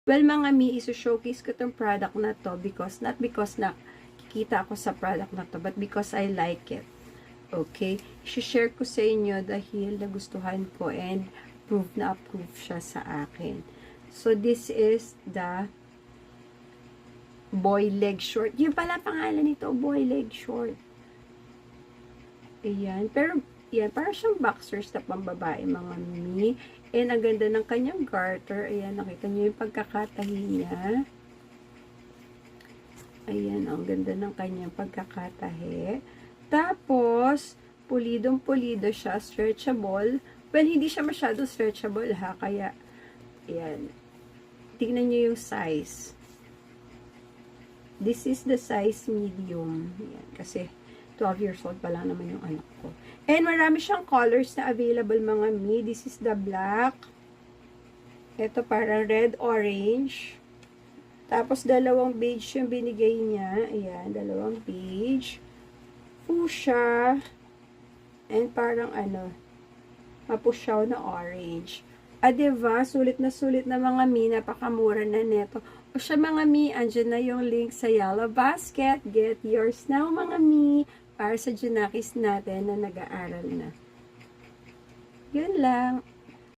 Well, mga mi, iso-showcase ko tong product na to because, not because na kikita ako sa product na to, but because I like it. Okay? I-share ko sa inyo dahil nagustuhan ko and approve siya sa akin. So, this is the boy leg short. Yung pala pangalan nito, boy leg short. Ayan. Pero, yan, parang siyang boxers na pambabae, mga mi. And, ang ganda ng kanyang garter. Ayan, nakita niyo yung pagkakatahi niya. Ayan, ang ganda ng kanyang pagkakatahi. Tapos, pulidong-pulido siya, stretchable. Well, hindi siya masyado stretchable ha, kaya, ayan. Tingnan niyo yung size. This is the size medium. Ayan, kasi 12 years old pa lang naman yung anak ko. And marami siyang colors na available, mga mi. This is the black. Ito parang red-orange. Tapos, dalawang beige yung binigay niya. Ayan, dalawang beige. Fuchsia. And parang mapusyaw na orange. Diba? Sulit na mga mi. Napakamura na neto. O siya, mga mi, andyan na yung link sa Yellow Basket. Get yours now, mga mi. Para sa Junakis natin na nag-aaral na. Yun lang.